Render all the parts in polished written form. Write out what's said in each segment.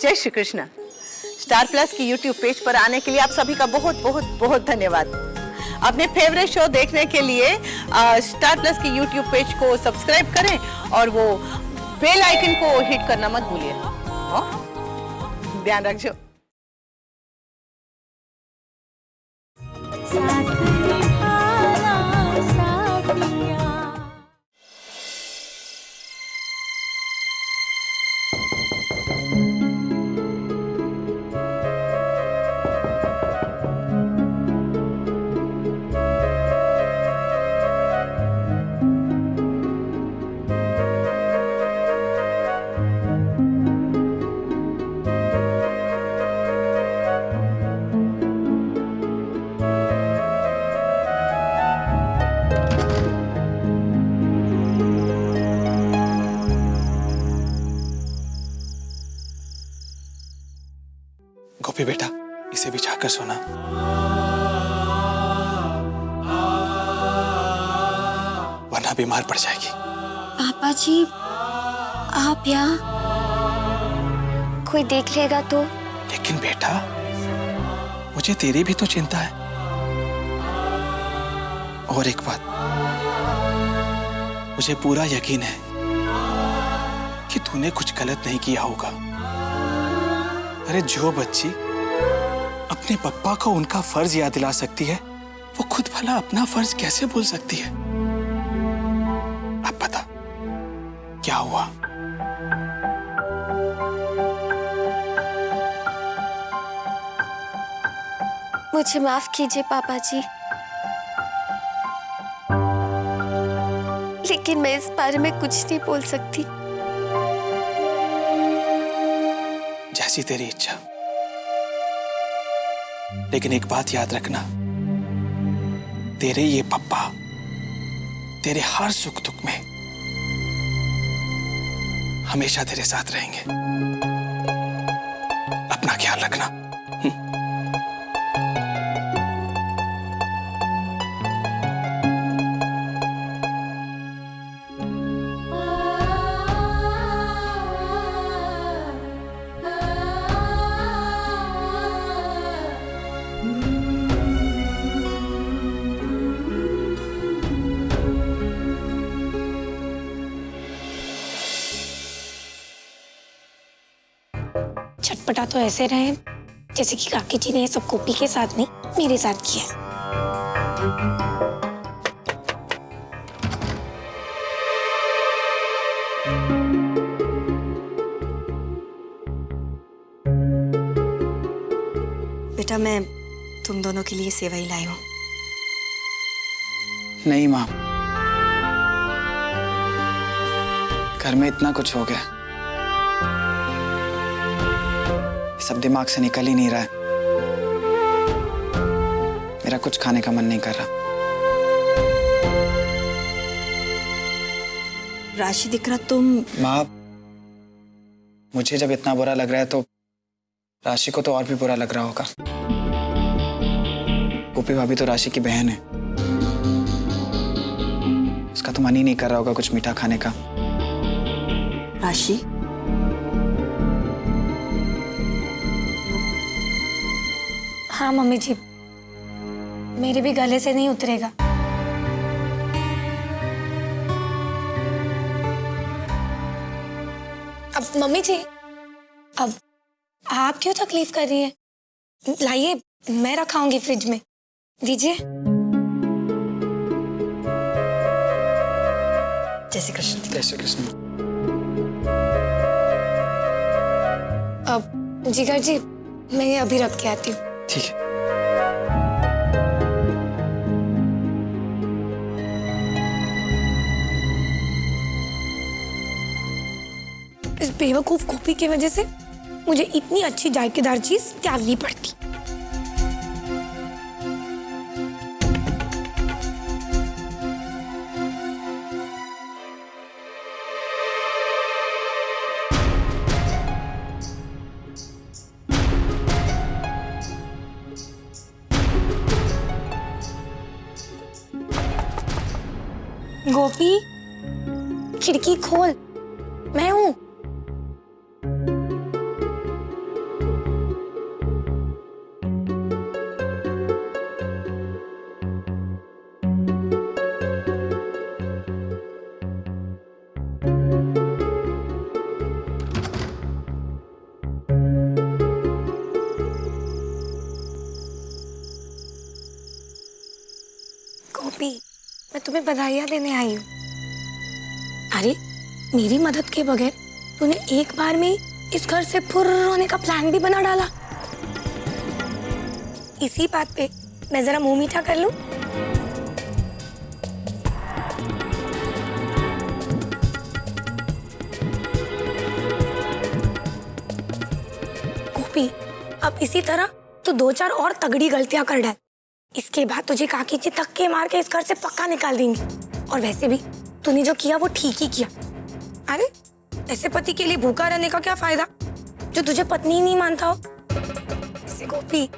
जय Shri Krishna. Star plus की YouTube page पर आने के लिए आप सभी का बहुत बहुत बहुत धन्यवाद। अपने फेवरेट शो देखने के लिए स्टार प्लस की यूट्यूब पेज को सब्सक्राइब करें और वो बेल आइकन को हिट करना मत भूलिए। ध्यान रखिए। गोपी बेटा, इसे बिछा कर सोना। वरना बीमार पड़ जाएगी। पापा जी, आप यहाँ कोई देख लेगा तो? लेकिन बेटा, मुझे तेरी भी तो चिंता है। और एक बात, मुझे पूरा यकीन है कि तूने कुछ गलत नहीं किया होगा। अरे जो बच्ची अपने पप्पा को उनका फर्ज याद दिला सकती है, वो खुद भला अपना फर्ज कैसे भूल सकती है? अब बता, क्या हुआ? मुझे माफ कीजिए पापा जी, लेकिन मैं इस बारे में कुछ नहीं बोल सकती। जैसी तेरी इच्छा। लेकिन एक बात याद रखना, तेरे ये पप्पा तेरे हर सुख दुख में हमेशा तेरे साथ रहेंगे। अपना ख्याल रखना। छटपटा तो ऐसे रहे जैसे कि काकी जी ने ये सब गोपी के साथ नहीं, मेरे साथ किया। बेटा, मैं तुम दोनों के लिए सेवई लाई हूं। नहीं माँ, घर में इतना कुछ हो गया, सब दिमाग से निकल ही नहीं रहा है। मेरा कुछ खाने का मन नहीं कर रहा। राशि दिख रहा तुम। माँ, मुझे जब इतना बुरा लग रहा है तो राशि को तो और भी बुरा लग रहा होगा। गोपी भाभी तो राशि की बहन है, उसका तो मन ही नहीं कर रहा होगा कुछ मीठा खाने का। राशि, हाँ मम्मी जी, मेरे भी गले से नहीं उतरेगा। अब मम्मी जी, अब आप क्यों तकलीफ कर रही हैं? लाइए, मैं रखाऊंगी फ्रिज में, दीजिए। जय श्री कृष्ण। जय श्री कृष्ण। अब जिगर जी, मैं ये अभी रख के आती हूँ। ठीक है। इस बेवकूफ गोपी की वजह से मुझे इतनी अच्छी जायकेदार चीज त्यागनी पड़ती। गोपी, खिड़की खोल, मैं हूं। तुम्हें बधाइयाँ देने आई हूँ। अरे मेरी मदद के बगैर तूने एक बार में ही इस घर से फुर्र होने का प्लान भी बना डाला। इसी बात पे मैं जरा मुंह मीठा कर लूं। गोपी, अब इसी तरह तू 2-4 और तगड़ी गलतियां कर डाल। इसके बाद तुझे काकी जी धक्के मार के इस घर से पक्का निकाल देंगी। और वैसे भी तूने जो किया वो ठीक ही किया। अरे ऐसे पति के लिए भूखा रहने का क्या फायदा जो तुझे पत्नी ही नहीं मानता हो। ऐसे गोपी,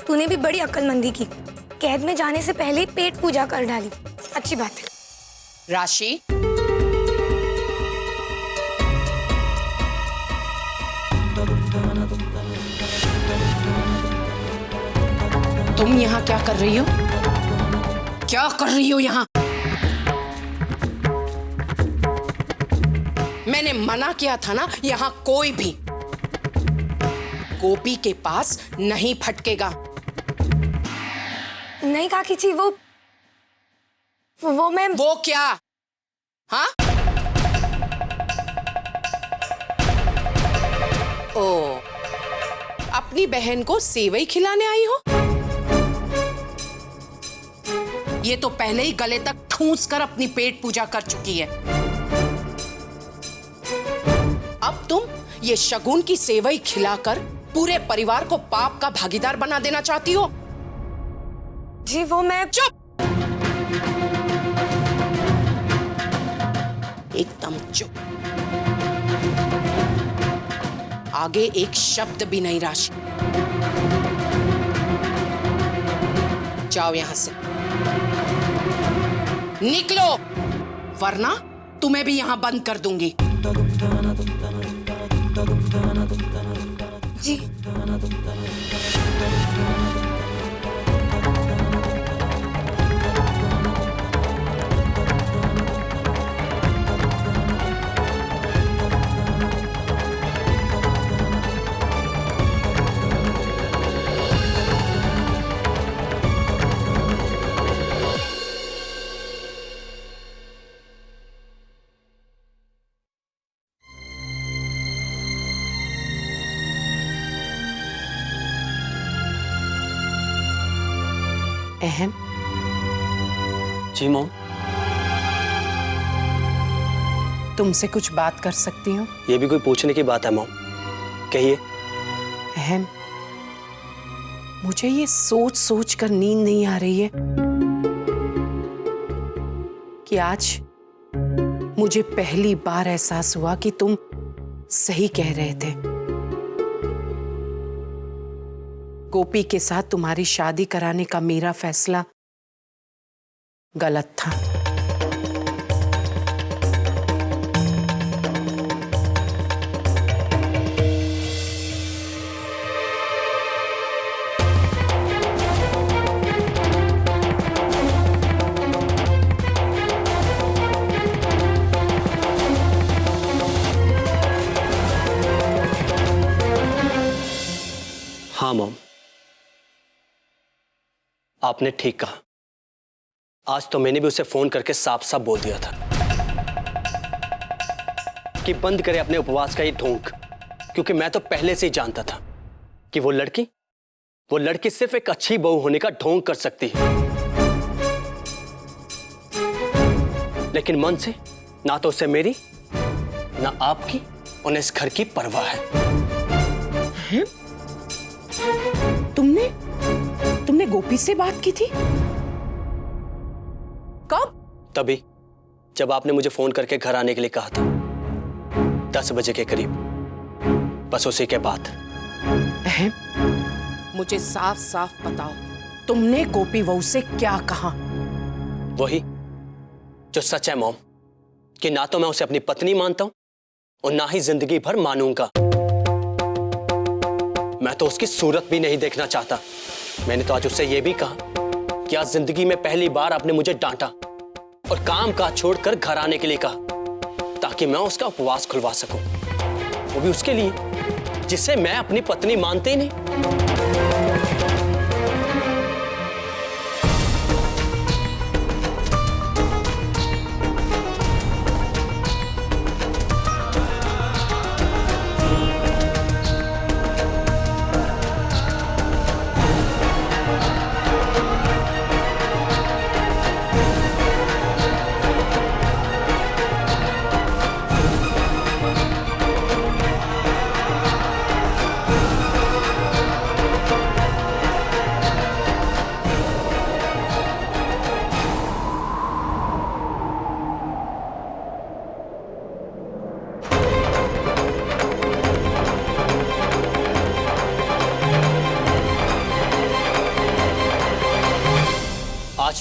तूने भी बड़ी अक्लमंदी की। कैद में जाने से पहले ही पेट पूजा कर डाली। अच्छी बात है। राशि, तुम यहाँ क्या कर रही हो? क्या कर रही हो यहाँ? मैंने मना किया था ना, यहाँ कोई भी गोपी के पास नहीं फटकेगा। नहीं काकी जी, वो मैं वो क्या? हाँ? ओ, अपनी बहन को सेवई खिलाने आई हो? ये तो पहले ही गले तक ठूंस कर अपनी पेट पूजा कर चुकी है। अब तुम ये शगुन की सेवई खिलाकर पूरे परिवार को पाप का भागीदार बना देना चाहती हो? जी वो मैं चुप! एकदम चुप। आगे एक शब्द भी नहीं राशि। जाओ यहां से, निकलो, वरना तुम्हें भी यहां बंद कर दूंगी। जी अहम, जी मॉम। तुमसे कुछ बात कर सकती हूँ? ये भी कोई पूछने की बात है मॉम? कहिए। अहम, मुझे ये सोच सोच कर नींद नहीं आ रही है कि आज मुझे पहली बार एहसास हुआ कि तुम सही कह रहे थे। गोपी के साथ तुम्हारी शादी कराने का मेरा फैसला गलत था। हाँ मॉम, आपने ठीक कहा। आज तो मैंने भी उसे फोन करके साफ साफ बोल दिया था कि बंद करे अपने उपवास का ये ढोंग, क्योंकि मैं तो पहले से ही जानता था कि वो लड़की सिर्फ एक अच्छी बहू होने का ढोंग कर सकती है, लेकिन मन से ना तो उसे मेरी ना आपकी और इस घर की परवाह है। तुमने गोपी से बात की थी? कब? तभी जब आपने मुझे फोन करके घर आने के लिए कहा था, 10 बजे के करीब, बस उसी के बाद। मुझे साफ साफ बताओ, तुमने गोपी बहू से क्या कहा? वही जो सच है मॉम, कि ना तो मैं उसे अपनी पत्नी मानता हूं और ना ही जिंदगी भर मानूंगा। मैं तो उसकी सूरत भी नहीं देखना चाहता। मैंने तो आज उससे यह भी कहा कि आज जिंदगी में पहली बार आपने मुझे डांटा और काम काज छोड़कर घर आने के लिए कहा, ताकि मैं उसका उपवास खुलवा सकूं, वो भी उसके लिए जिसे मैं अपनी पत्नी मानते ही नहीं।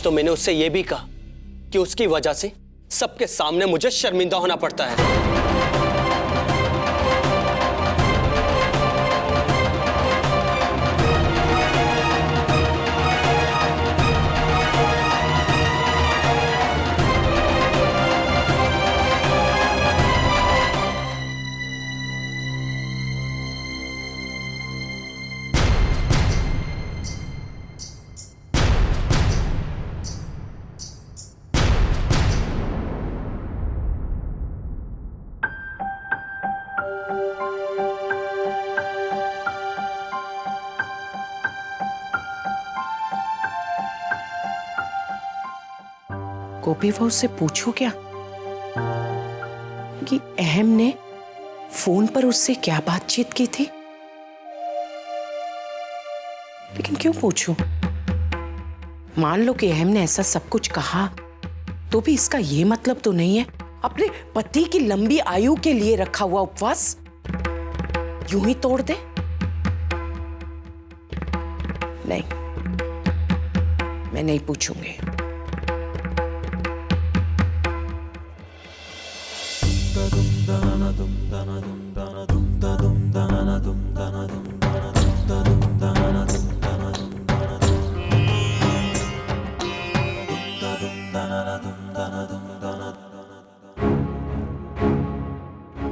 तो मैंने उससे यह भी कहा कि उसकी वजह से सबके सामने मुझे शर्मिंदा होना पड़ता है। गोपी वो उससे पूछूं क्या कि अहम ने फोन पर उससे क्या बातचीत की थी, लेकिन क्यों पूछूं? मान लो कि अहम ने ऐसा सब कुछ कहा तो भी इसका ये मतलब तो नहीं है अपने पति की लंबी आयु के लिए रखा हुआ उपवास यूं ही तोड़ दे। नहीं, मैं नहीं पूछूंगी।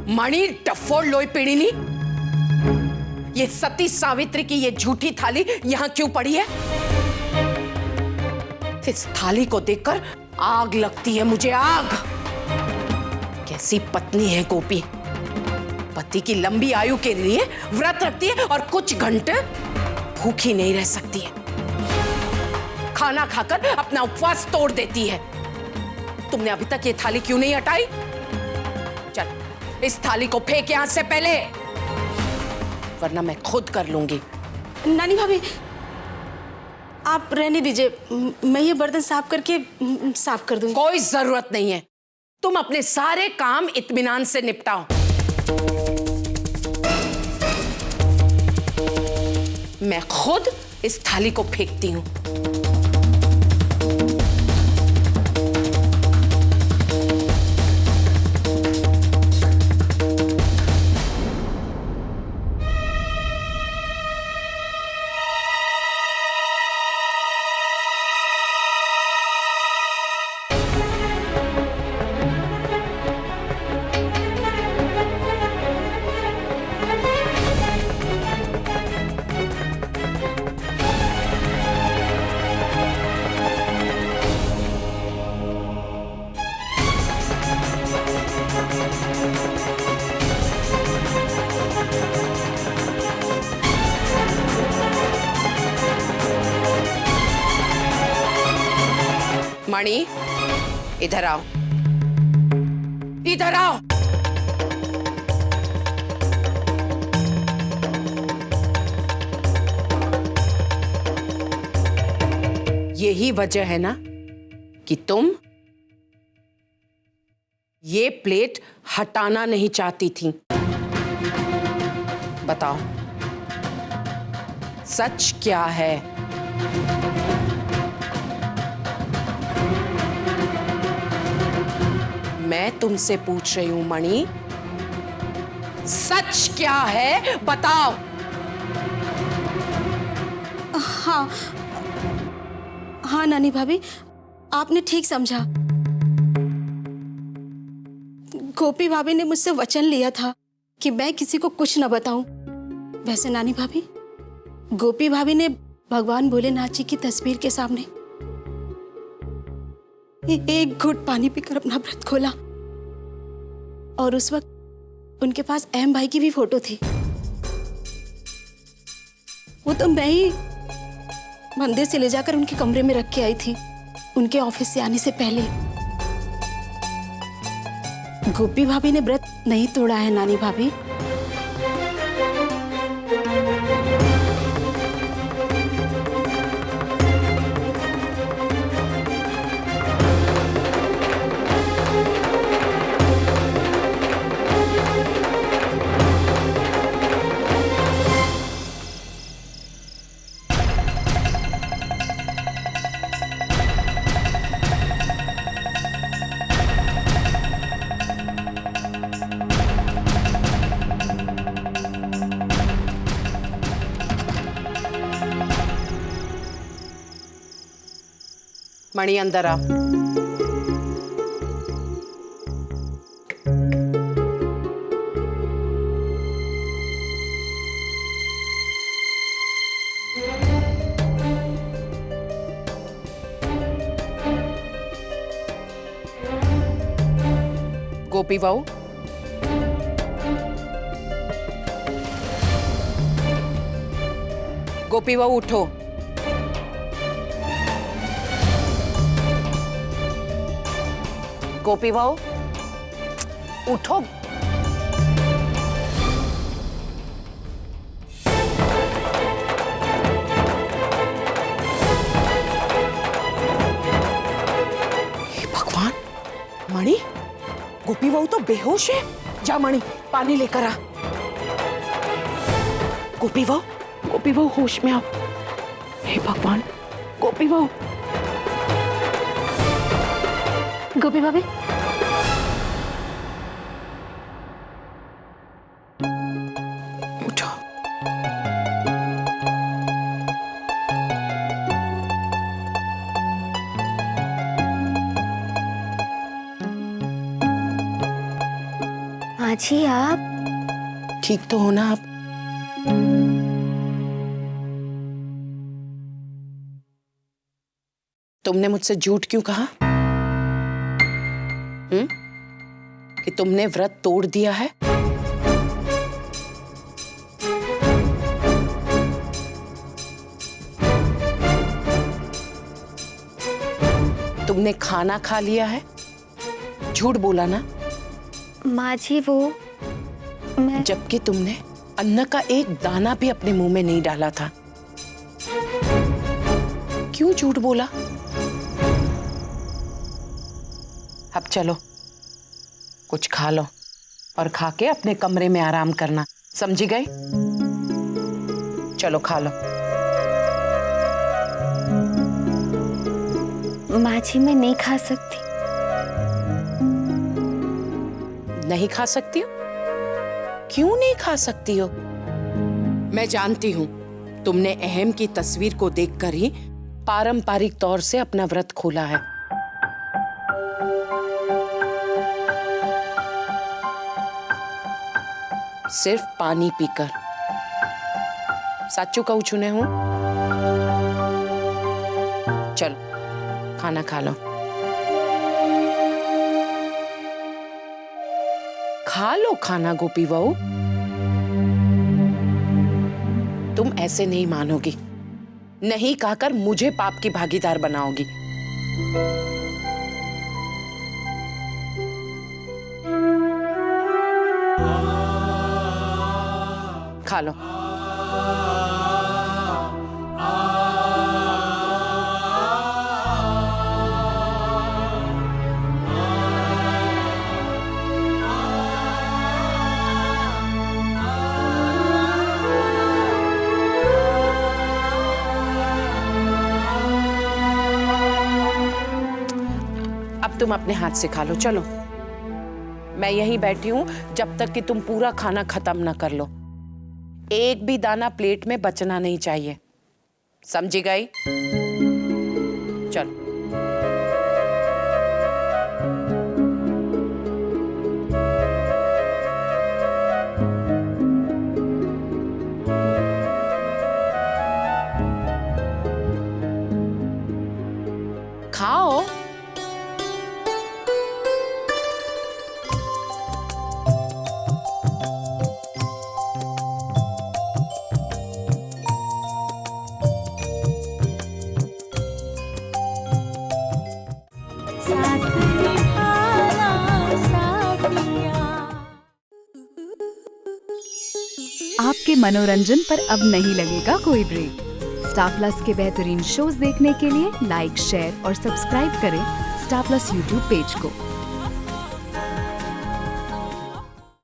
मणि डफोड़ लोई पीड़िनी, ये सती सावित्री की ये झूठी थाली यहां क्यों पड़ी है? इस थाली को देखकर आग लगती है मुझे, आग। कैसी पत्नी है गोपी, पति की लंबी आयु के लिए व्रत रखती है और कुछ घंटे भूखी नहीं रह सकती है, खाना खाकर अपना उपवास तोड़ देती है। तुमने अभी तक ये थाली क्यों नहीं हटाई? चल इस थाली को फेंक यहां से पहले, वरना मैं खुद कर लूंगी। नानी भाभी आप रहने दीजिए, मैं ये बर्तन साफ करके साफ कर दूंगी। कोई जरूरत नहीं है, तुम अपने सारे काम इत्मीनान से निपटाओ। मैं खुद इस थाली को फेंकती हूं। मणि इधर आओ, इधर आओ। यही वजह है ना कि तुम ये प्लेट हटाना नहीं चाहती थी। बताओ सच क्या है? मैं तुमसे पूछ रही हूं मणि, सच क्या है बताओ। हाँ हाँ नानी भाभी, आपने ठीक समझा। गोपी भाभी ने मुझसे वचन लिया था कि मैं किसी को कुछ न बताऊं। वैसे नानी भाभी, गोपी भाभी ने भगवान भोलेनाथ जी की तस्वीर के सामने एक घूंट पानी पीकर अपना व्रत खोला, और उस वक्त उनके पास अहम भाई की भी फोटो थी। वो तो मैं ही मंदिर से ले जाकर उनके कमरे में रख के आई थी, उनके ऑफिस से आने से पहले। गोपी भाभी ने व्रत नहीं तोड़ा है नानी भाभी। मणि अंदर आ। गोपी बहू, गोपी बहू उठो। गोपी बहू उठो। हे भगवान, मणि, गोपी बहू तो बेहोश है। जा मणि, पानी लेकर आ। गोपी बहू होश में आओ। हे भगवान, गोपी बहू। गोपी भाभी, उठो। माँ जी आप ठीक तो हो ना आप? तुमने मुझसे झूठ क्यों कहा? कि तुमने व्रत तोड़ दिया है? तुमने खाना खा लिया है? झूठ बोला ना? माँ जी वो मैं जबकि तुमने अन्न का एक दाना भी अपने मुंह में नहीं डाला था। क्यों झूठ बोला? अब चलो, कुछ खा लो और खा के अपने कमरे में आराम करना, समझी गई? चलो खा लो। माँ जी मैं नहीं खा सकती। नहीं खा सकती हो? क्यों नहीं खा सकती हो? मैं जानती हूं तुमने अहम की तस्वीर को देखकर ही पारंपरिक तौर से अपना व्रत खोला है। सिर्फ पानी पीकर। साचू कहूं छूने हूं। चलो खाना खा लो। खा लो खाना गोपी बहू। तुम ऐसे नहीं मानोगी, नहीं कहकर मुझे पाप की भागीदार बनाओगी। खा लो। अब तुम अपने हाथ से खा लो। चलो, मैं यहीं बैठी हूं जब तक कि तुम पूरा खाना खत्म ना कर लो। एक भी दाना प्लेट में बचना नहीं चाहिए, समझी गई? चलो। खाओ। आपके मनोरंजन पर अब नहीं लगेगा कोई ब्रेक। स्टार प्लस के बेहतरीन शोज देखने के लिए लाइक, शेयर और सब्सक्राइब करें स्टार प्लस यूट्यूब पेज को।